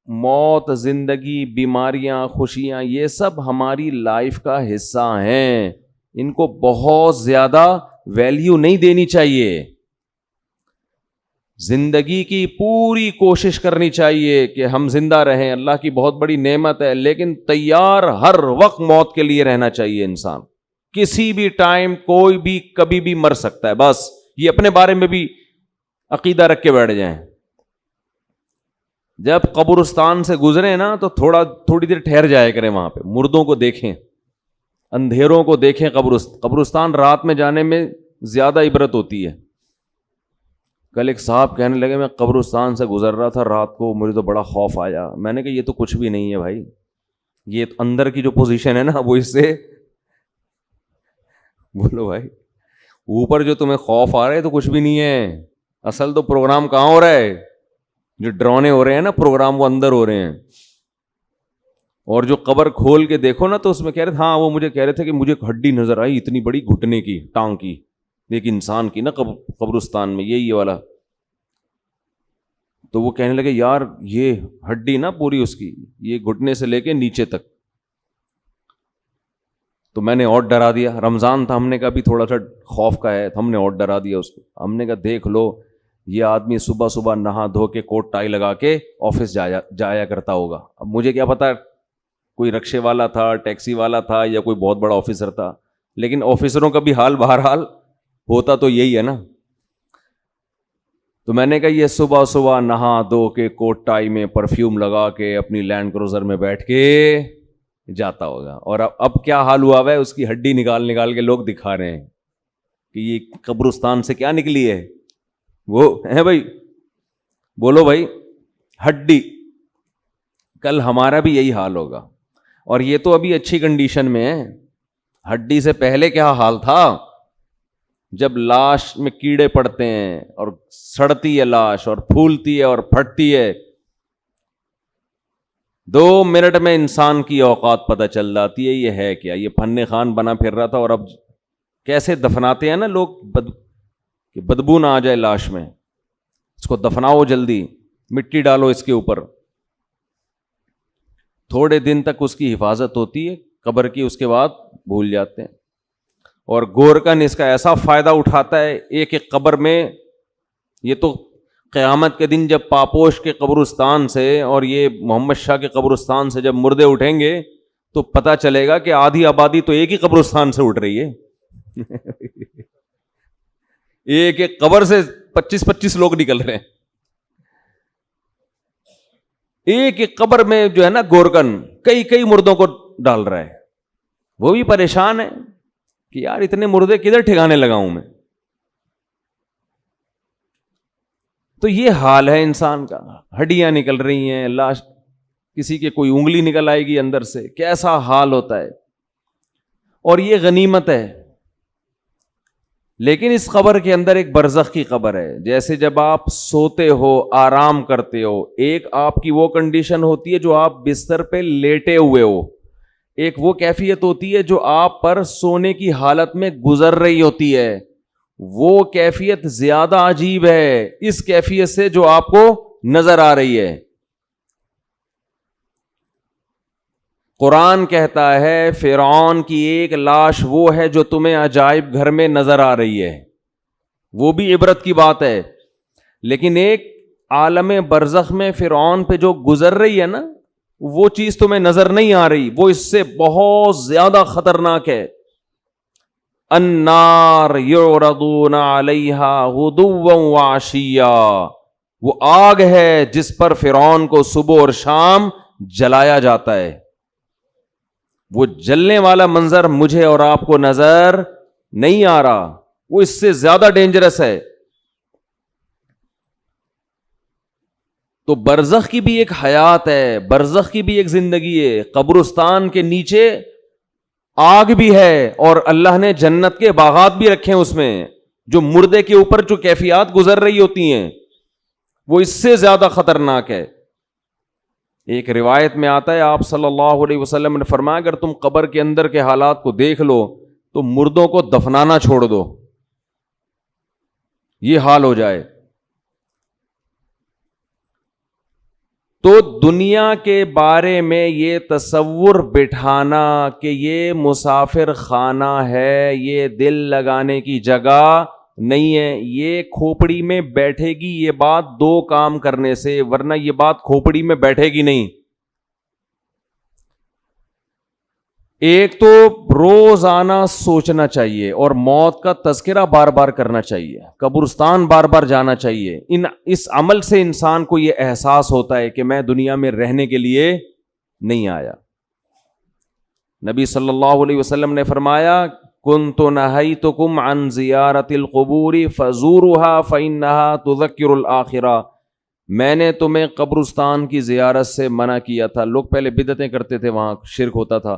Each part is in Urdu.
موت، زندگی، بیماریاں، خوشیاں، یہ سب ہماری لائف کا حصہ ہیں. ان کو بہت زیادہ ویلیو نہیں دینی چاہیے. زندگی کی پوری کوشش کرنی چاہیے کہ ہم زندہ رہیں، اللہ کی بہت بڑی نعمت ہے، لیکن تیار ہر وقت موت کے لیے رہنا چاہیے. انسان کسی بھی ٹائم، کوئی بھی کبھی بھی مر سکتا ہے. بس یہ اپنے بارے میں بھی عقیدہ رکھ کے بیٹھ جائیں. جب قبرستان سے گزرے نا تو تھوڑی دیر ٹھہر جایا کریں وہاں پہ، مردوں کو دیکھیں، اندھیروں کو دیکھیں. قبرستان رات میں جانے میں زیادہ عبرت ہوتی ہے. کل ایک صاحب کہنے لگے میں قبرستان سے گزر رہا تھا رات کو، مجھے تو بڑا خوف آیا. میں نے کہا یہ تو کچھ بھی نہیں ہے بھائی، یہ اندر کی جو پوزیشن ہے نا وہ اس سے بولو بھائی، اوپر جو تمہیں خوف آ رہا ہے تو کچھ بھی نہیں ہے. اصل تو پروگرام کہاں ہو رہا ہے؟ جو ڈرونے ہو رہے ہیں نا پروگرام، وہ اندر ہو رہے ہیں. اور جو قبر کھول کے دیکھو نا تو اس میں کہہ رہے تھے، ہاں وہ مجھے کہہ رہے تھے کہ مجھے ایک ہڈی نظر آئی اتنی بڑی، گھٹنے کی، ٹانگ کی، ایک انسان کی نا قبرستان میں، یہی والا. تو وہ کہنے لگے یار یہ ہڈی نا پوری اس کی، یہ گھٹنے سے لے کے نیچے تک. تو میں نے اور ڈرا دیا. رمضان تھا، ہم نے کہا بھی تھوڑا سا خوف کا ہے، ہم نے اور ڈرا دیا اس کو. ہم نے کہا دیکھ لو یہ آدمی صبح صبح نہا دھو کے کوٹ ٹائی لگا کے آفس جایا کرتا ہوگا. اب مجھے کیا پتا کوئی رکشے والا تھا، ٹیکسی والا تھا، یا کوئی بہت بڑا آفیسر تھا. لیکن آفیسروں کا بھی حال بہرحال ہوتا تو یہی ہے نا. تو میں نے کہا یہ صبح صبح نہا دھو کے کوٹ ٹائی میں پرفیوم لگا کے اپنی لینڈ کروزر میں بیٹھ کے جاتا ہوگا. اور اب کیا حال ہوا ہے، اس کی ہڈی نکال کے لوگ دکھا رہے ہیں کہ یہ قبرستان سے کیا نکلی ہے. وہ ہے بھائی، بولو بھائی، ہڈی. کل ہمارا بھی یہی حال ہوگا. اور یہ تو ابھی اچھی کنڈیشن میں ہے، ہڈی سے پہلے کیا حال تھا جب لاش میں کیڑے پڑتے ہیں اور سڑتی ہے لاش اور پھولتی ہے اور پھٹتی ہے. 2 منٹ میں انسان کی اوقات پتہ چل جاتی ہے. یہ ہے کیا، یہ فن خان بنا پھر رہا تھا. اور اب کیسے دفناتے ہیں نا لوگ، کہ بدبو نہ آ جائے لاش میں، اس کو دفناؤ جلدی، مٹی ڈالو اس کے اوپر. تھوڑے دن تک اس کی حفاظت ہوتی ہے قبر کی، اس کے بعد بھول جاتے ہیں. اور گورکن اس کا ایسا فائدہ اٹھاتا ہے ایک ایک قبر میں. یہ تو قیامت کے دن جب پاپوش کے قبرستان سے اور یہ محمد شاہ کے قبرستان سے جب مردے اٹھیں گے تو پتہ چلے گا کہ آدھی آبادی تو ایک ہی قبرستان سے اٹھ رہی ہے. ایک ایک قبر سے 25 لوگ نکل رہے ہیں. ایک ایک قبر میں جو ہے نا گورکن کئی مردوں کو ڈال رہا ہے. وہ بھی پریشان ہے کہ یار اتنے مردے کدھر ٹھکانے لگاؤں میں. تو یہ حال ہے انسان کا. ہڈیاں نکل رہی ہیں، لاش، کسی کے کوئی انگلی نکل آئے گی اندر سے، کیسا حال ہوتا ہے. اور یہ غنیمت ہے. لیکن اس قبر کے اندر ایک برزخ کی قبر ہے. جیسے جب آپ سوتے ہو، آرام کرتے ہو، ایک آپ کی وہ کنڈیشن ہوتی ہے جو آپ بستر پہ لیٹے ہوئے ہو، ایک وہ کیفیت ہوتی ہے جو آپ پر سونے کی حالت میں گزر رہی ہوتی ہے. وہ کیفیت زیادہ عجیب ہے اس کیفیت سے جو آپ کو نظر آ رہی ہے. قرآن کہتا ہے فرعون کی ایک لاش وہ ہے جو تمہیں عجائب گھر میں نظر آ رہی ہے، وہ بھی عبرت کی بات ہے. لیکن ایک عالم برزخ میں فرعون پہ جو گزر رہی ہے نا، وہ چیز تمہیں نظر نہیں آ رہی، وہ اس سے بہت زیادہ خطرناک ہے. النار یعرضون علیہا غدوا وعشیا، وہ آگ ہے جس پر فرعون کو صبح اور شام جلایا جاتا ہے. وہ جلنے والا منظر مجھے اور آپ کو نظر نہیں آ رہا، وہ اس سے زیادہ ڈینجرس ہے. تو برزخ کی بھی ایک حیات ہے، برزخ کی بھی ایک زندگی ہے. قبرستان کے نیچے آگ بھی ہے اور اللہ نے جنت کے باغات بھی رکھے ہیں اس میں. جو مردے کے اوپر جو کیفیات گزر رہی ہوتی ہیں وہ اس سے زیادہ خطرناک ہے. ایک روایت میں آتا ہے آپ صلی اللہ علیہ وسلم نے فرمایا اگر تم قبر کے اندر کے حالات کو دیکھ لو تو مردوں کو دفنانا چھوڑ دو، یہ حال ہو جائے. تو دنیا کے بارے میں یہ تصور بٹھانا کہ یہ مسافر خانہ ہے، یہ دل لگانے کی جگہ نہیں ہے، یہ کھوپڑی میں بیٹھے گی یہ بات دو کام کرنے سے، ورنہ یہ بات کھوپڑی میں بیٹھے گی نہیں۔ ایک تو روزانہ سوچنا چاہیے اور موت کا تذکرہ بار بار کرنا چاہیے، قبرستان بار بار جانا چاہیے۔ اس عمل سے انسان کو یہ احساس ہوتا ہے کہ میں دنیا میں رہنے کے لیے نہیں آیا۔ نبی صلی اللہ علیہ وسلم نے فرمایا کنت نہیتکم عن زیارت القبور فزورها فإنها تذکر الآخرہ، میں نے تمہیں قبرستان کی زیارت سے منع کیا تھا۔ لوگ پہلے بدعتیں کرتے تھے، وہاں شرک ہوتا تھا،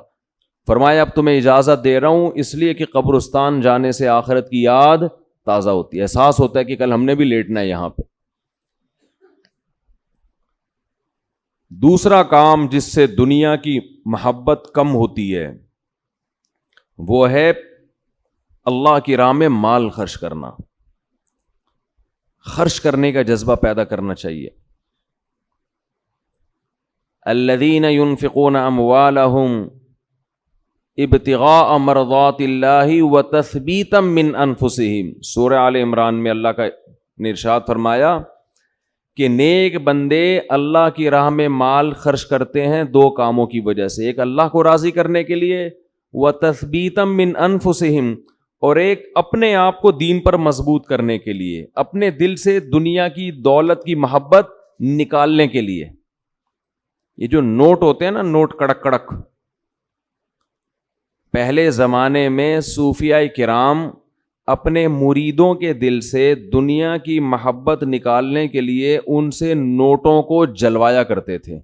فرمایا اب تمہیں اجازت دے رہا ہوں اس لیے کہ قبرستان جانے سے آخرت کی یاد تازہ ہوتی ہے، احساس ہوتا ہے کہ کل ہم نے بھی لیٹنا ہے یہاں پہ۔ دوسرا کام جس سے دنیا کی محبت کم ہوتی ہے وہ ہے اللہ کی راہ میں مال خرچ کرنا، خرچ کرنے کا جذبہ پیدا کرنا چاہیے۔ الذین ينفقون اموالهم ابتغاء مرضات اللہ وتثبیتا من انفسہم، سورہ آل عمران میں اللہ کا نے ارشاد فرمایا کہ نیک بندے اللہ کی راہ میں مال خرچ کرتے ہیں دو کاموں کی وجہ سے، ایک اللہ کو راضی کرنے کے لیے، وتثبیتا من انفسہم، اور ایک اپنے آپ کو دین پر مضبوط کرنے کے لیے، اپنے دل سے دنیا کی دولت کی محبت نکالنے کے لیے۔ یہ جو نوٹ ہوتے ہیں نا، نوٹ کڑک کڑک، پہلے زمانے میں صوفیاء کرام اپنے مریدوں کے دل سے دنیا کی محبت نکالنے کے لیے ان سے نوٹوں کو جلوایا کرتے تھے۔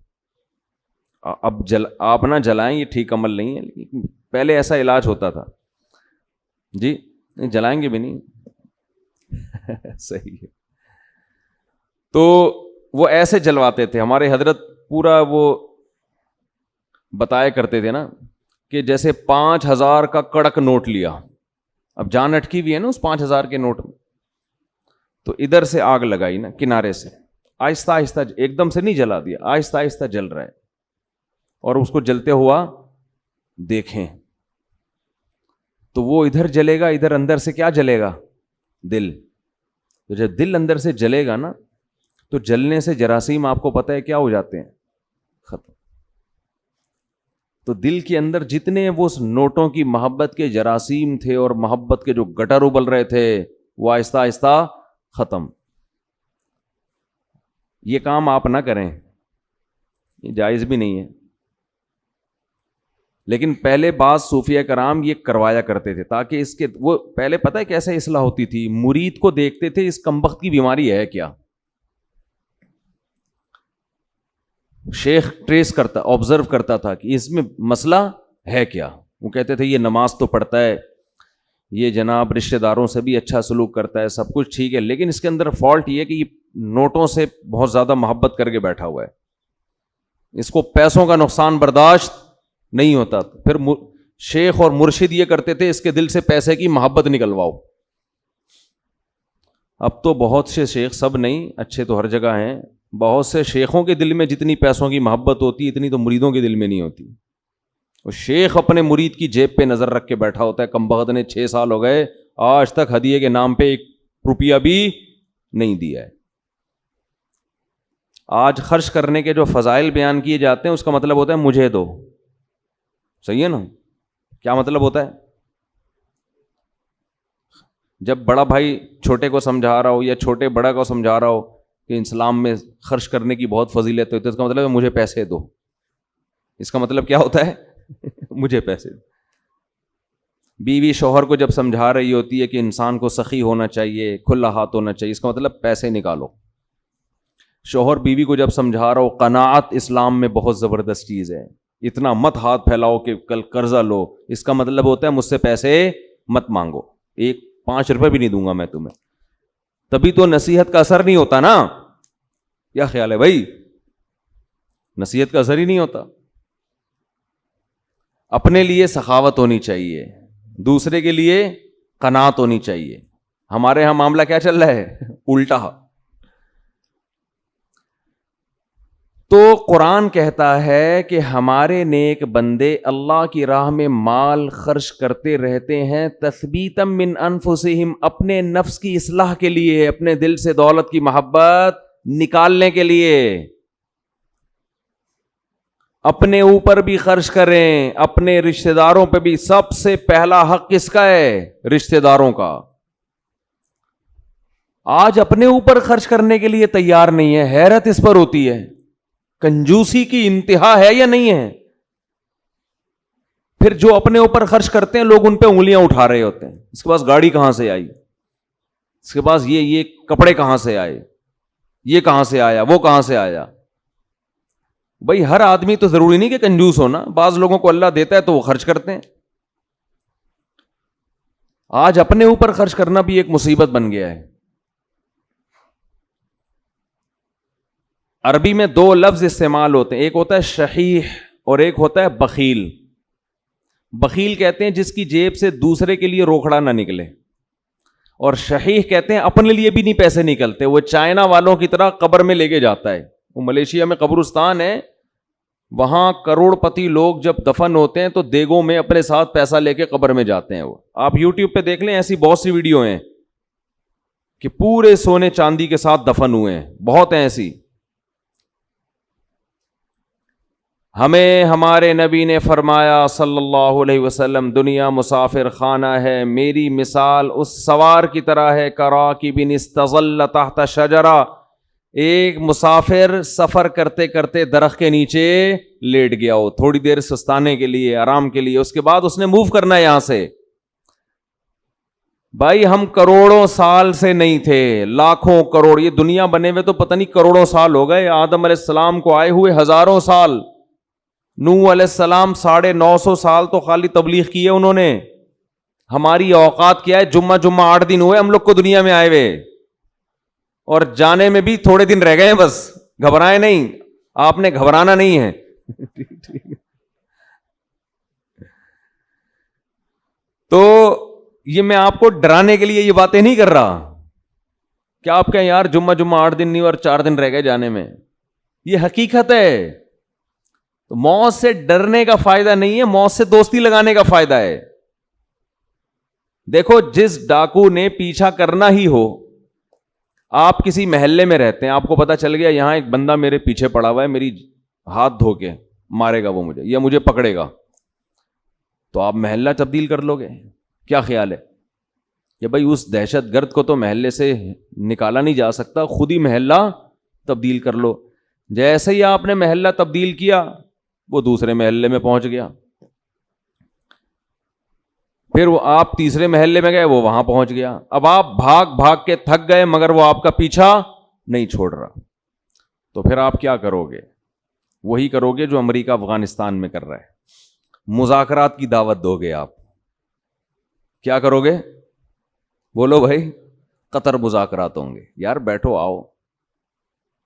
اب آپ نہ جلائیں، یہ ٹھیک عمل نہیں ہے، پہلے ایسا علاج ہوتا تھا۔ جی جلائیں گے بھی نہیں صحیح ہے۔ تو وہ ایسے جلواتے تھے، ہمارے حضرت پورا وہ بتایا کرتے تھے نا کہ جیسے 5000 کا کڑک نوٹ لیا، اب جان اٹکی ہوئی ہے نا اس 5000 کے نوٹ میں، تو ادھر سے آگ لگائی نا کنارے سے، آہستہ آہستہ، ایک دم سے نہیں جلا دیا، آہستہ آہستہ جل رہا ہے، اور اس کو جلتے ہوا دیکھیں تو وہ ادھر جلے گا، ادھر اندر سے کیا جلے گا؟ دل۔ تو جب دل اندر سے جلے گا نا تو جلنے سے جراثیم آپ کو پتہ ہے کیا ہو جاتے ہیں؟ ختم۔ تو دل کے اندر جتنے وہ نوٹوں کی محبت کے جراثیم تھے اور محبت کے جو گٹر ابل رہے تھے وہ آہستہ آہستہ ختم۔ یہ کام آپ نہ کریں، یہ جائز بھی نہیں ہے، لیکن پہلے بعض صوفیہ کرام یہ کروایا کرتے تھے تاکہ اس کے وہ پہلے پتہ ہے کیسے اصلاح ہوتی تھی، مرید کو دیکھتے تھے اس کمبخت کی بیماری ہے کیا، شیخ ٹریس کرتا، آبزرو کرتا تھا کہ اس میں مسئلہ ہے کیا۔ وہ کہتے تھے یہ نماز تو پڑھتا ہے، یہ جناب رشتہ داروں سے بھی اچھا سلوک کرتا ہے، سب کچھ ٹھیک ہے، لیکن اس کے اندر فالٹ یہ کہ یہ نوٹوں سے بہت زیادہ محبت کر کے بیٹھا ہوا ہے، اس کو پیسوں کا نقصان برداشت نہیں ہوتا۔ پھر شیخ اور مرشد یہ کرتے تھے اس کے دل سے پیسے کی محبت نکلواؤ۔ اب تو بہت سے شیخ، سب نہیں، اچھے تو ہر جگہ ہیں، بہت سے شیخوں کے دل میں جتنی پیسوں کی محبت ہوتی اتنی تو مریدوں کے دل میں نہیں ہوتی۔ وہ شیخ اپنے مرید کی جیب پہ نظر رکھ کے بیٹھا ہوتا ہے، کمبخت نے 6 سال ہو گئے آج تک ہدیے کے نام پہ 1 روپیہ بھی نہیں دیا ہے۔ آج خرچ کرنے کے جو فضائل بیان کیے جاتے ہیں اس کا مطلب ہوتا ہے مجھے دو، صحیح ہے نا؟ کیا مطلب ہوتا ہے؟ جب بڑا بھائی چھوٹے کو سمجھا رہا ہو یا چھوٹے بڑا کو سمجھا رہا ہو کہ اسلام میں خرچ کرنے کی بہت فضیلت ہے، تو اس کا مطلب ہے مجھے پیسے دو۔ اس کا مطلب کیا ہوتا ہے؟ مجھے پیسے دو۔ بیوی شوہر کو جب سمجھا رہی ہوتی ہے کہ انسان کو سخی ہونا چاہیے، کھلا ہاتھ ہونا چاہیے، اس کا مطلب پیسے نکالو۔ شوہر بیوی کو جب سمجھا رہا ہو قناعت اسلام میں بہت زبردست چیز ہے، اتنا مت ہاتھ پھیلاؤ کہ کل قرضہ لو، اس کا مطلب ہوتا ہے مجھ سے پیسے مت مانگو، 5 روپے بھی نہیں دوں گا میں تمہیں۔ تبھی تو نصیحت کا اثر نہیں ہوتا نا، کیا خیال ہے بھائی؟ نصیحت کا اثر ہی نہیں ہوتا۔ اپنے لیے سخاوت ہونی چاہیے، دوسرے کے لیے قناعت ہونی چاہیے۔ ہمارے ہاں معاملہ کیا چل رہا ہے؟ الٹا۔ تو قرآن کہتا ہے کہ ہمارے نیک بندے اللہ کی راہ میں مال خرچ کرتے رہتے ہیں تثبیتا من انفسہم، اپنے نفس کی اصلاح کے لیے، اپنے دل سے دولت کی محبت نکالنے کے لیے. اپنے اوپر بھی خرچ کریں، اپنے رشتہ داروں پہ بھی. سب سے پہلا حق کس کا ہے؟ رشتہ داروں کا. آج اپنے اوپر خرچ کرنے کے لیے تیار نہیں ہے. حیرت اس پر ہوتی ہے، کنجوسی کی انتہا ہے یا نہیں ہے؟ پھر جو اپنے اوپر خرچ کرتے ہیں لوگ ان پہ انگلیاں اٹھا رہے ہوتے ہیں. اس کے پاس گاڑی کہاں سے آئی، اس کے پاس یہ کپڑے کہاں سے آئے، یہ کہاں سے آیا، وہ کہاں سے آیا. بھائی ہر آدمی تو ضروری نہیں کہ کنجوس ہونا، بعض لوگوں کو اللہ دیتا ہے تو وہ خرچ کرتے ہیں. آج اپنے اوپر خرچ کرنا بھی ایک مصیبت بن گیا ہے. عربی میں دو لفظ استعمال ہوتے ہیں، ایک ہوتا ہے شحیح اور ایک ہوتا ہے بخیل. بخیل کہتے ہیں جس کی جیب سے دوسرے کے لیے روکڑا نہ نکلے، اور شحیح کہتے ہیں اپنے لیے بھی نہیں پیسے نکلتے. وہ چائنا والوں کی طرح قبر میں لے کے جاتا ہے. وہ ملیشیا میں قبرستان ہے، وہاں کروڑ پتی لوگ جب دفن ہوتے ہیں تو دیگوں میں اپنے ساتھ پیسہ لے کے قبر میں جاتے ہیں. وہ آپ یوٹیوب پہ دیکھ لیں، ایسی بہت سی ویڈیو ہیں کہ پورے سونے چاندی کے ساتھ دفن ہوئے ہیں، بہت ہیں ایسی. ہمیں ہمارے نبی نے فرمایا صلی اللہ علیہ وسلم، دنیا مسافر خانہ ہے، میری مثال اس سوار کی طرح ہے کراکب استظل تحت شجرہ. ایک مسافر سفر کرتے کرتے درخت کے نیچے لیٹ گیا ہو تھوڑی دیر سستانے کے لیے، آرام کے لیے، اس کے بعد اس نے موو کرنا ہے یہاں سے. بھائی ہم کروڑوں سال سے نہیں تھے، لاکھوں کروڑ، یہ دنیا بنے ہوئے تو پتہ نہیں کروڑوں سال ہو گئے. آدم علیہ السلام کو آئے ہوئے ہزاروں سال، نوح علیہ السلام 950 سال تو خالی تبلیغ کی ہے انہوں نے. ہماری اوقات کیا ہے؟ جمعہ 8 دن ہوئے ہم لوگ کو دنیا میں آئے ہوئے، اور جانے میں بھی تھوڑے دن رہ گئے. بس گھبرائے نہیں، آپ نے گھبرانا نہیں ہے. تو یہ میں آپ کو ڈرانے کے لیے یہ باتیں نہیں کر رہا کہ آپ کہیں یار جمعہ 8 دن نہیں اور 4 دن رہ گئے جانے میں. یہ حقیقت ہے. تو موت سے ڈرنے کا فائدہ نہیں ہے، موت سے دوستی لگانے کا فائدہ ہے. دیکھو جس ڈاکو نے پیچھا کرنا ہی ہو، آپ کسی محلے میں رہتے ہیں، آپ کو پتا چل گیا یہاں ایک بندہ میرے پیچھے پڑا ہوا ہے، میری ہاتھ دھو کے مارے گا وہ مجھے یا مجھے پکڑے گا، تو آپ محلہ تبدیل کر لو گے. کیا خیال ہے کہ بھائی اس دہشت گرد کو تو محلے سے نکالا نہیں جا سکتا، خود ہی محلہ تبدیل کر لو. جیسے ہی آپ نے محلہ تبدیل کیا وہ دوسرے محلے میں پہنچ گیا، پھر وہ آپ تیسرے محلے میں گئے، وہ وہاں پہنچ گیا. اب آپ بھاگ بھاگ کے تھک گئے مگر وہ آپ کا پیچھا نہیں چھوڑ رہا. تو پھر آپ کیا کرو گے؟ وہی کرو گے جو امریکہ افغانستان میں کر رہا ہے، مذاکرات کی دعوت دو گے. آپ کیا کرو گے؟ بولو بھائی. قطر مذاکرات ہوں گے. یار بیٹھو آؤ.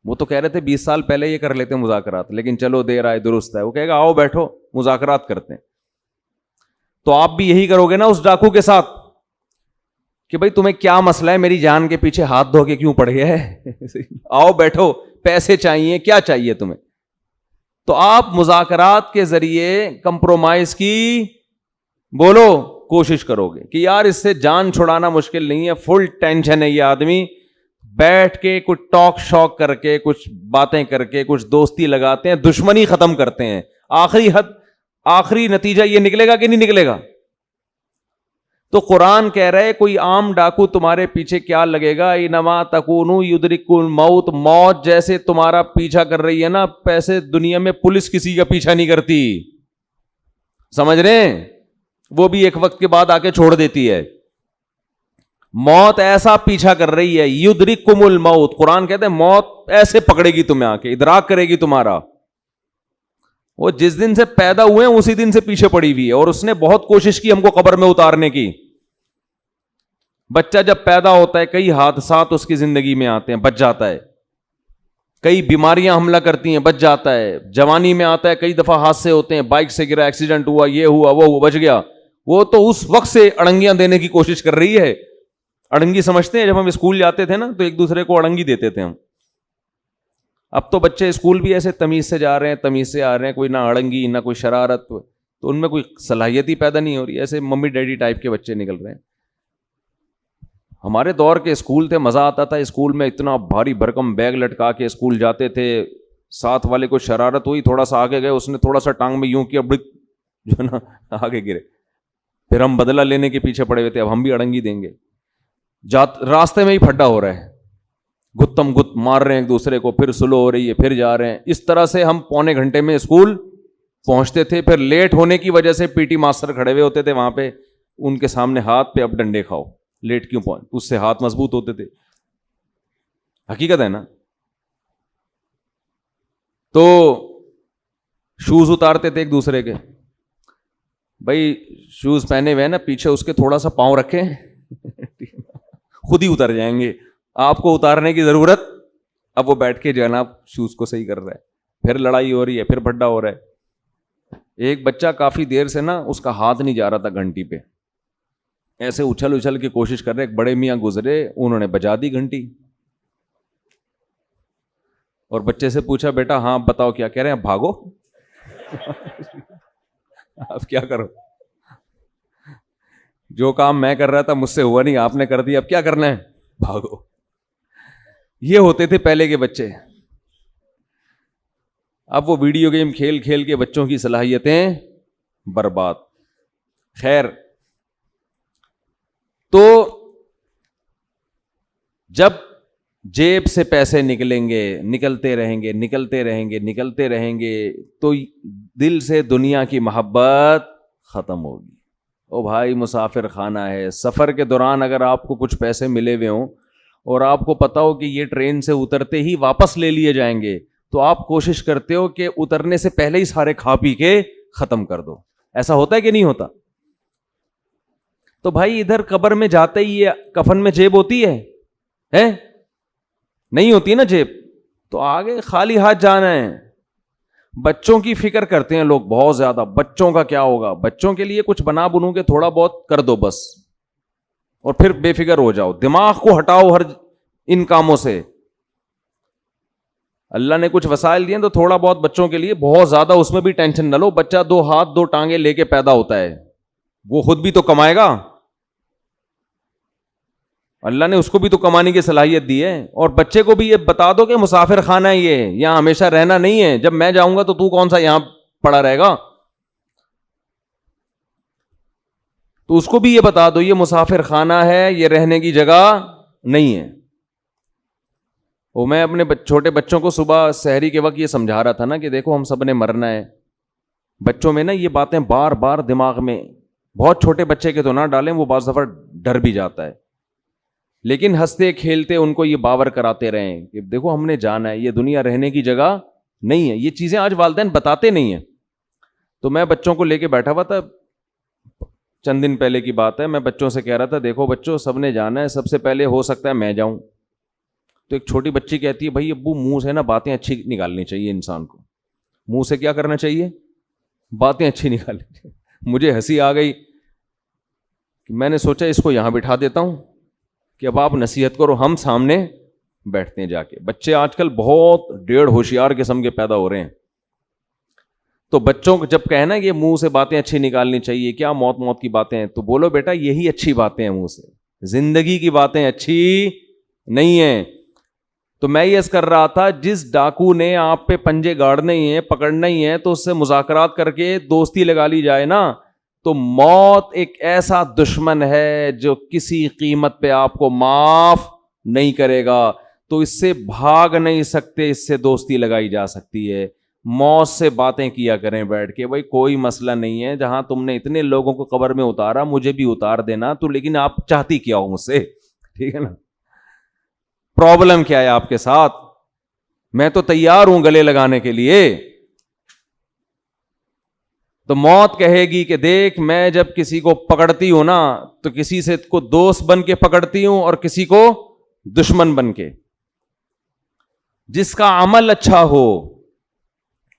وہ تو کہہ رہے تھے 20 سال پہلے یہ کر لیتے مذاکرات، لیکن چلو دیر آئے درست ہے. وہ کہے گا آؤ بیٹھو مذاکرات کرتے ہیں. تو آپ بھی یہی کرو گے نا اس ڈاکو کے ساتھ کہ بھائی تمہیں کیا مسئلہ ہے، میری جان کے پیچھے ہاتھ دھو کے کیوں پڑ گیا ہے؟ آؤ بیٹھو، پیسے چاہیے، کیا چاہیے تمہیں؟ تو آپ مذاکرات کے ذریعے کمپرومائز کی بولو کوشش کرو گے کہ یار اس سے جان چھڑانا مشکل نہیں ہے، فل ٹینشن ہے یہ آدمی، بیٹھ کے کچھ ٹاک شاک کر کے کچھ باتیں کر کے کچھ دوستی لگاتے ہیں، دشمنی ختم کرتے ہیں. آخری نتیجہ یہ نکلے گا کہ نہیں نکلے گا؟ تو قرآن کہہ رہے کوئی عام ڈاکو تمہارے پیچھے کیا لگے گا، انما تکونوا یدرککم الموت، موت جیسے تمہارا پیچھا کر رہی ہے نا، پیسے دنیا میں پولیس کسی کا پیچھا نہیں کرتی، سمجھ رہے ہیں؟ وہ بھی ایک وقت کے بعد آ کے چھوڑ دیتی ہے. موت ایسا پیچھا کر رہی ہے، یدرککم الموت، قرآن کہتے ہیں موت ایسے پکڑے گی تمہیں، آ کے ادراک کرے گی تمہارا. وہ جس دن سے پیدا ہوئے ہیں اسی دن سے پیچھے پڑی ہوئی ہے، اور اس نے بہت کوشش کی ہم کو قبر میں اتارنے کی. بچہ جب پیدا ہوتا ہے کئی حادثات اس کی زندگی میں آتے ہیں، بچ جاتا ہے. کئی بیماریاں حملہ کرتی ہیں، بچ جاتا ہے. جوانی میں آتا ہے، کئی دفعہ حادثے ہوتے ہیں، بائک سے گرا، ایکسیڈنٹ ہوا، یہ ہوا وہ ہوا، بچ گیا. وہ تو اس وقت سے اڑنگیاں دینے کی کوشش کر رہی ہے. اڑنگی سمجھتے ہیں؟ جب ہم اسکول جاتے تھے نا تو ایک دوسرے کو اڑنگی دیتے تھے ہم. اب تو بچے اسکول بھی ایسے تمیز سے جا رہے ہیں, تمیز سے آ رہے ہیں, کوئی نہ اڑنگی نہ کوئی شرارت, تو ان میں کوئی صلاحیت ہی پیدا نہیں ہو رہی, ایسے ممی ڈیڈی ٹائپ کے بچے نکل رہے ہیں. ہمارے دور کے اسکول تھے, مزہ آتا تھا اسکول میں, اتنا بھاری بھرکم بیگ لٹکا کے اسکول جاتے تھے, ساتھ والے کو شرارت ہوئی, تھوڑا سا آگے گئے, اس نے تھوڑا سا ٹانگ میں یوں کیا, بڑک جو ہے نا آگے گرے, پھر ہم بدلہ لینے کے پیچھے پڑے ہوئے تھے, اب ہم بھی اڑنگی دیں گے. راستے میں ہی پھڈا ہو رہا ہے, گتم گت مار رہے ہیں ایک دوسرے کو, پھر سلو ہو رہی ہے, پھر جا رہے ہیں. اس طرح سے ہم پونے گھنٹے میں اسکول پہنچتے تھے. پھر لیٹ ہونے کی وجہ سے پی ٹی ماسٹر کھڑے ہوئے ہوتے تھے وہاں پہ, ان کے سامنے ہاتھ پہ اب ڈنڈے کھاؤ, لیٹ کیوں پہنچ, اس سے ہاتھ مضبوط ہوتے تھے. حقیقت ہے نا. تو شوز اتارتے تھے ایک دوسرے کے, بھائی شوز پہنے ہوئے نا, پیچھے اس کے تھوڑا سا پاؤں رکھیں, خود ہی اتر جائیں گے, آپ کو اتارنے کی ضرورت. اب وہ بیٹھ کے جو ہے نا شوز کو صحیح کر رہا ہے, پھر لڑائی ہو رہی ہے, پھر بھڈا ہو رہا ہے. ایک بچہ کافی دیر سے نا اس کا ہاتھ نہیں جا رہا تھا گھنٹی پہ, ایسے اچھل اچھل کے کوشش کر رہے, ایک بڑے میاں گزرے, انہوں نے بجا دی گھنٹی, اور بچے سے پوچھا بیٹا ہاں بتاؤ کیا کہہ رہے ہیں, بھاگو. اب کیا کرو, جو کام میں کر رہا تھا مجھ سے ہوا نہیں, آپ نے کر دیا, اب کیا کرنا ہے, بھاگو. یہ ہوتے تھے پہلے کے بچے. اب وہ ویڈیو گیم کھیل کھیل کے بچوں کی صلاحیتیں برباد. خیر, تو جب جیب سے پیسے نکلیں گے, نکلتے رہیں گے, نکلتے رہیں گے, نکلتے رہیں گے, تو دل سے دنیا کی محبت ختم ہوگی. او بھائی مسافر خانہ ہے, سفر کے دوران اگر آپ کو کچھ پیسے ملے ہوئے ہوں اور آپ کو پتا ہو کہ یہ ٹرین سے اترتے ہی واپس لے لیے جائیں گے, تو آپ کوشش کرتے ہو کہ اترنے سے پہلے ہی سارے کھا پی کے ختم کر دو. ایسا ہوتا ہے کہ نہیں ہوتا؟ تو بھائی ادھر قبر میں جاتے ہی یہ کفن میں جیب ہوتی ہے نہیں ہوتی نا جیب, تو آگے خالی ہاتھ جانا ہے. بچوں کی فکر کرتے ہیں لوگ بہت زیادہ, بچوں کا کیا ہوگا, بچوں کے لیے کچھ بنا بنو کے تھوڑا بہت کر دو بس, اور پھر بے فکر ہو جاؤ, دماغ کو ہٹاؤ ہر ان کاموں سے. اللہ نے کچھ وسائل دیے تو تھوڑا بہت بچوں کے لیے, بہت زیادہ اس میں بھی ٹینشن نہ لو. بچہ 2 ہاتھ 2 ٹانگیں لے کے پیدا ہوتا ہے, وہ خود بھی تو کمائے گا, اللہ نے اس کو بھی تو کمانے کی صلاحیت دی ہے. اور بچے کو بھی یہ بتا دو کہ مسافر خانہ ہے یہ, یہاں ہمیشہ رہنا نہیں ہے, جب میں جاؤں گا تو کون سا یہاں پڑا رہے گا. تو اس کو بھی یہ بتا دو یہ مسافر خانہ ہے, یہ رہنے کی جگہ نہیں ہے. وہ میں اپنے چھوٹے بچوں کو صبح سحری کے وقت یہ سمجھا رہا تھا نا کہ دیکھو ہم سب نے مرنا ہے. بچوں میں نا یہ باتیں بار بار دماغ میں, بہت چھوٹے بچے کے تو نہ ڈالیں, وہ بعض دفعہ ڈر بھی جاتا ہے, لیکن ہنستے کھیلتے ان کو یہ باور کراتے رہیں کہ دیکھو ہم نے جانا ہے, یہ دنیا رہنے کی جگہ نہیں ہے. یہ چیزیں آج والدین بتاتے نہیں ہیں. تو میں بچوں کو لے کے بیٹھا ہوا تھا, چند دن پہلے کی بات ہے, میں بچوں سے کہہ رہا تھا دیکھو بچوں سب نے جانا ہے, سب سے پہلے ہو سکتا ہے میں جاؤں. تو ایک چھوٹی بچی کہتی ہے بھائی ابو منہ سے نا باتیں اچھی نکالنی چاہیے, انسان کو منہ سے کیا کرنا چاہیے, باتیں اچھی نکالنی چاہیے. مجھے ہنسی آ گئی, میں نے سوچا اس کو یہاں بٹھا دیتا ہوں کہ اب آپ نصیحت کرو, ہم سامنے بیٹھتے ہیں جا کے. بچے آج کل بہت ڈیڑھ ہوشیار قسم کے پیدا ہو رہے ہیں. تو بچوں کو جب کہنا کہ منہ سے باتیں اچھی نکالنی چاہیے, کیا موت کی باتیں ہیں, تو بولو بیٹا یہی اچھی باتیں ہیں منہ سے, زندگی کی باتیں اچھی نہیں ہیں. تو میں یہ کر رہا تھا جس ڈاکو نے آپ پہ پنجے گاڑنے ہی ہیں, پکڑنا ہی ہے, تو اس سے مذاکرات کر کے دوستی لگا لی جائے نا, تو موت ایک ایسا دشمن ہے جو کسی قیمت پہ آپ کو معاف نہیں کرے گا. تو اس سے بھاگ نہیں سکتے, اس سے دوستی لگائی جا سکتی ہے. موت سے باتیں کیا کریں بیٹھ کے, بھائی کوئی مسئلہ نہیں ہے, جہاں تم نے اتنے لوگوں کو قبر میں اتارا مجھے بھی اتار دینا, تو لیکن آپ چاہتی کیا ہو مجھ سے, ٹھیک ہے نا, پرابلم کیا ہے آپ کے ساتھ, میں تو تیار ہوں گلے لگانے کے لیے. تو موت کہے گی کہ دیکھ میں جب کسی کو پکڑتی ہوں نا تو کسی سے کو دوست بن کے پکڑتی ہوں اور کسی کو دشمن بن کے. جس کا عمل اچھا ہو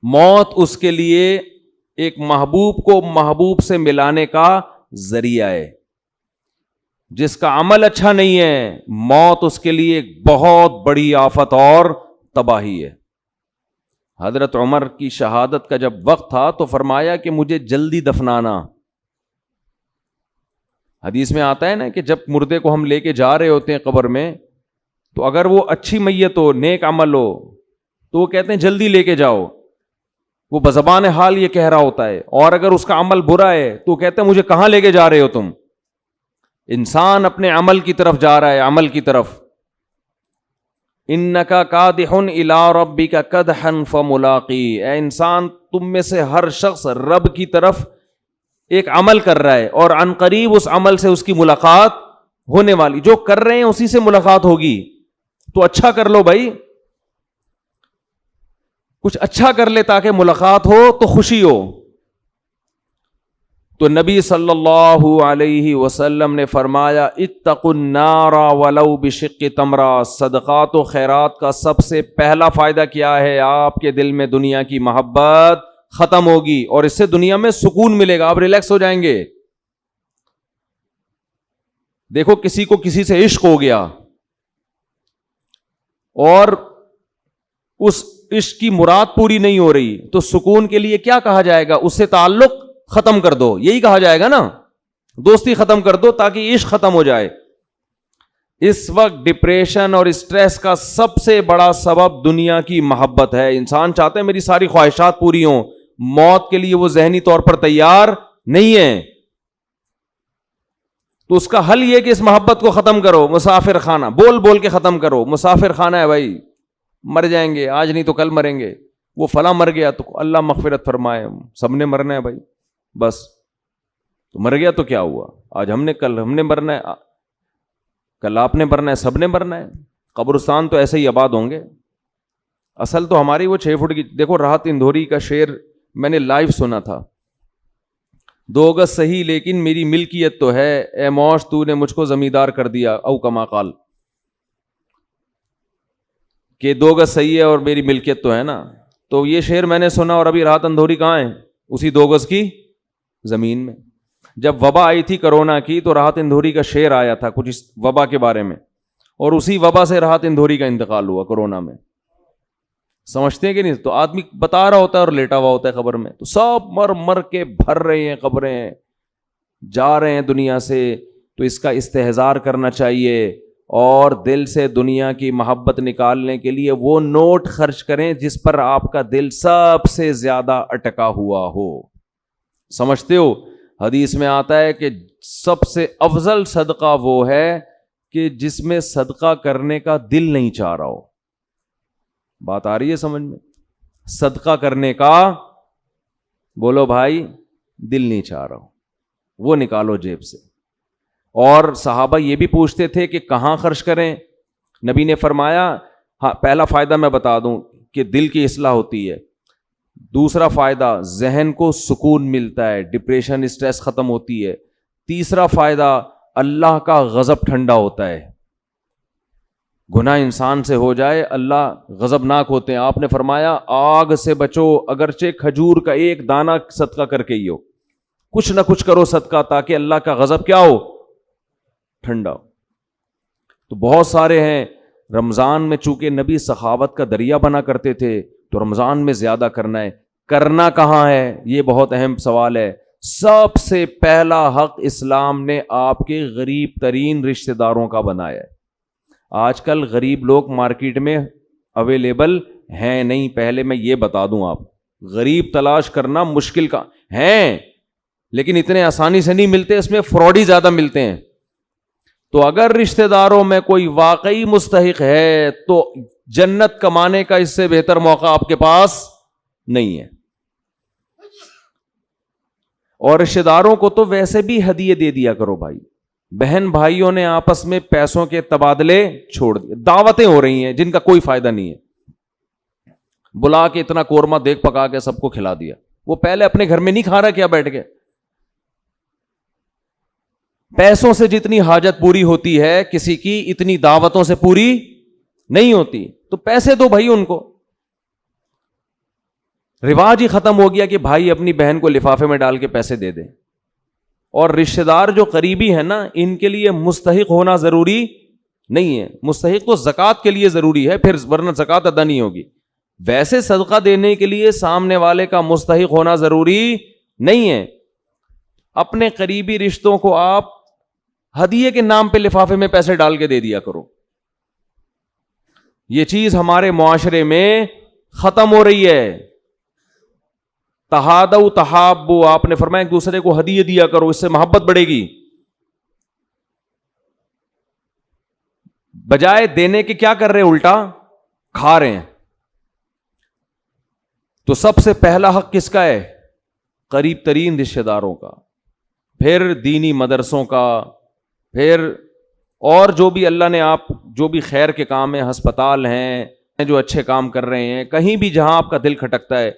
موت اس کے لیے ایک محبوب کو محبوب سے ملانے کا ذریعہ ہے. جس کا عمل اچھا نہیں ہے موت اس کے لیے ایک بہت بڑی آفت اور تباہی ہے. حضرت عمر کی شہادت کا جب وقت تھا تو فرمایا کہ مجھے جلدی دفنانا. حدیث میں آتا ہے نا کہ جب مردے کو ہم لے کے جا رہے ہوتے ہیں قبر میں, تو اگر وہ اچھی میت ہو, نیک عمل ہو, تو وہ کہتے ہیں جلدی لے کے جاؤ, وہ بزبان حال یہ کہہ رہا ہوتا ہے. اور اگر اس کا عمل برا ہے تو کہتے ہیں مجھے کہاں لے کے جا رہے ہو تم. انسان اپنے عمل کی طرف جا رہا ہے, عمل کی طرف. انکا کادحن الی ربک کدحن فملاقی, اے انسان تم میں سے ہر شخص رب کی طرف ایک عمل کر رہا ہے اور عن قریب اس عمل سے اس کی ملاقات ہونے والی. جو کر رہے ہیں اسی سے ملاقات ہوگی, تو اچھا کر لو بھائی, کچھ اچھا کر لے تاکہ ملاقات ہو تو خوشی ہو. تو نبی صلی اللہ علیہ وسلم نے فرمایا اتقوا النار ولو بشق تمرہ, صدقات و خیرات کا سب سے پہلا فائدہ کیا ہے؟ آپ کے دل میں دنیا کی محبت ختم ہوگی اور اس سے دنیا میں سکون ملے گا, آپ ریلیکس ہو جائیں گے. دیکھو کسی کو کسی سے عشق ہو گیا اور اس عشق کی مراد پوری نہیں ہو رہی, تو سکون کے لیے کیا کہا جائے گا؟ اس سے تعلق ختم کر دو, یہی کہا جائے گا نا, دوستی ختم کر دو تاکہ عشق ختم ہو جائے. اس وقت ڈپریشن اور اسٹریس کا سب سے بڑا سبب دنیا کی محبت ہے. انسان چاہتے ہیں میری ساری خواہشات پوری ہوں, موت کے لیے وہ ذہنی طور پر تیار نہیں ہے. تو اس کا حل یہ کہ اس محبت کو ختم کرو. مسافر خانہ بول بول کے ختم کرو. مسافر خانہ ہے بھائی, مر جائیں گے, آج نہیں تو کل مریں گے. وہ فلاں مر گیا تو اللہ مغفرت فرمائے, سب نے مرنا ہے بھائی, بس. تو مر گیا تو کیا ہوا, آج ہم نے, کل ہم نے مرنا ہے, کل آپ نے مرنا ہے, سب نے مرنا ہے. قبرستان تو ایسے ہی آباد ہوں گے. اصل تو ہماری وہ 6 فٹ کی, دیکھو راحت اندھوری کا شعر میں نے لائیو سنا تھا, 2 گز صحیح لیکن میری ملکیت تو ہے, اے موش تو نے مجھ کو زمیندار کر دیا, او کما قال, کہ 2 گز صحیح ہے اور میری ملکیت تو ہے نا. تو یہ شعر میں نے سنا, اور ابھی راحت اندھوری کہاں ہے؟ اسی 2 گز کی زمین میں. جب وبا آئی تھی کرونا کی تو راحت اندھوری کا شعر آیا تھا کچھ اس وبا کے بارے میں, اور اسی وبا سے راحت اندھوری کا انتقال ہوا کرونا میں. سمجھتے ہیں کہ نہیں؟ تو آدمی بتا رہا ہوتا ہے اور لیٹا ہوا ہوتا ہے قبر میں, تو سب مر مر کے بھر رہے ہیں قبریں, جا رہے ہیں دنیا سے. تو اس کا استحضار کرنا چاہیے, اور دل سے دنیا کی محبت نکالنے کے لیے وہ نوٹ خرچ کریں جس پر آپ کا دل سب سے زیادہ اٹکا ہوا ہو. سمجھتے ہو؟ حدیث میں آتا ہے کہ سب سے افضل صدقہ وہ ہے کہ جس میں صدقہ کرنے کا دل نہیں چاہ رہا ہو. بات آ رہی ہے سمجھ میں؟ صدقہ کرنے کا, بولو بھائی, دل نہیں چاہ رہا ہو, وہ نکالو جیب سے. اور صحابہ یہ بھی پوچھتے تھے کہ کہاں خرچ کریں. نبی نے فرمایا, ہاں پہلا فائدہ میں بتا دوں کہ دل کی اصلاح ہوتی ہے. دوسرا فائدہ, ذہن کو سکون ملتا ہے, ڈپریشن اسٹریس ختم ہوتی ہے. تیسرا فائدہ, اللہ کا غضب ٹھنڈا ہوتا ہے. گناہ انسان سے ہو جائے اللہ غضبناک ہوتے ہیں. آپ نے فرمایا آگ سے بچو, اگرچہ کھجور کا ایک دانہ صدقہ کر کے ہی ہو, کچھ نہ کچھ کرو صدقہ تاکہ اللہ کا غضب کیا ہو؟ ٹھنڈا ہو. تو بہت سارے ہیں. رمضان میں چونکہ نبی سخاوت کا دریا بنا کرتے تھے, تو رمضان میں زیادہ کرنا ہے. کرنا کہاں ہے, یہ بہت اہم سوال ہے. سب سے پہلا حق اسلام نے آپ کے غریب ترین رشتہ داروں کا بنایا ہے. آج کل غریب لوگ مارکیٹ میں اویلیبل ہیں نہیں. پہلے میں یہ بتا دوں, آپ غریب تلاش کرنا مشکل کا ہیں, لیکن اتنے آسانی سے نہیں ملتے, اس میں فراڈ ہی زیادہ ملتے ہیں. تو اگر رشتہ داروں میں کوئی واقعی مستحق ہے تو جنت کمانے کا اس سے بہتر موقع آپ کے پاس نہیں ہے. اور رشتہ داروں کو تو ویسے بھی ہدیے دے دیا کرو بھائی. بہن بھائیوں نے آپس میں پیسوں کے تبادلے چھوڑ دیے, دعوتیں ہو رہی ہیں جن کا کوئی فائدہ نہیں ہے. بلا کے اتنا قورمہ دیکھ پکا کے سب کو کھلا دیا. وہ پہلے اپنے گھر میں نہیں کھا رہا کیا بیٹھ کے؟ پیسوں سے جتنی حاجت پوری ہوتی ہے کسی کی, اتنی دعوتوں سے پوری نہیں ہوتی. تو پیسے دو بھائی ان کو. رواج ہی ختم ہو گیا کہ بھائی اپنی بہن کو لفافے میں ڈال کے پیسے دے دے. اور رشتہ دار جو قریبی ہیں نا, ان کے لیے مستحق ہونا ضروری نہیں ہے. مستحق تو زکوٰۃ کے لیے ضروری ہے, پھر ورنہ زکوٰۃ ادا نہیں ہوگی. ویسے صدقہ دینے کے لیے سامنے والے کا مستحق ہونا ضروری نہیں ہے. اپنے قریبی رشتوں کو آپ ہدیے کے نام پہ لفافے میں پیسے ڈال کے دے دیا کرو. یہ چیز ہمارے معاشرے میں ختم ہو رہی ہے. تہادو تحابو، آپ نے فرمایا ایک دوسرے کو ہدیے دیا کرو، اس سے محبت بڑھے گی. بجائے دینے کے کیا کر رہے ہیں؟ الٹا کھا رہے ہیں. تو سب سے پہلا حق کس کا ہے؟ قریب ترین رشتہ داروں کا، پھر دینی مدرسوں کا، پھر اور جو بھی اللہ نے آپ جو بھی خیر کے کام ہیں، ہسپتال ہیں جو اچھے کام کر رہے ہیں، کہیں بھی جہاں آپ کا دل کھٹکتا ہے.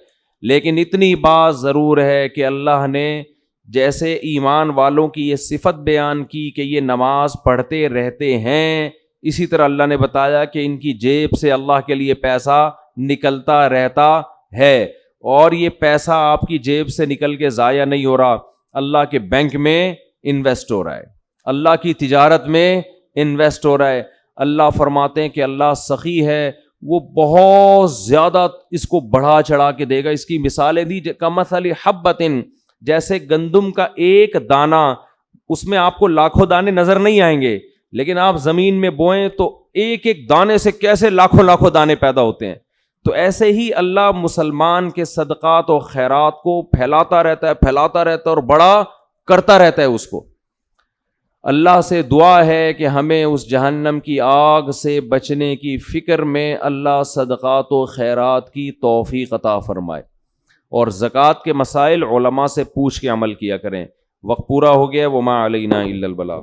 لیکن اتنی بات ضرور ہے کہ اللہ نے جیسے ایمان والوں کی یہ صفت بیان کی کہ یہ نماز پڑھتے رہتے ہیں، اسی طرح اللہ نے بتایا کہ ان کی جیب سے اللہ کے لیے پیسہ نکلتا رہتا ہے. اور یہ پیسہ آپ کی جیب سے نکل کے ضائع نہیں ہو رہا، اللہ کے بینک میں انویسٹ ہو رہا ہے، اللہ کی تجارت میں انویسٹ ہو رہا ہے. اللہ فرماتے ہیں کہ اللہ سخی ہے، وہ بہت زیادہ اس کو بڑھا چڑھا کے دے گا. اس کی مثالیں دی کمثل حبۃ، جیسے گندم کا ایک دانہ، اس میں آپ کو لاکھوں دانے نظر نہیں آئیں گے، لیکن آپ زمین میں بوئیں تو ایک ایک دانے سے کیسے لاکھوں لاکھوں دانے پیدا ہوتے ہیں. تو ایسے ہی اللہ مسلمان کے صدقات و خیرات کو پھیلاتا رہتا ہے اور بڑا کرتا رہتا ہے اس کو. اللہ سے دعا ہے کہ ہمیں اس جہنم کی آگ سے بچنے کی فکر میں اللہ صدقات و خیرات کی توفیق عطا فرمائے. اور زکوٰۃ کے مسائل علماء سے پوچھ کے عمل کیا کریں. وقت پورا ہو گیا. وما علینا الا البلاغ.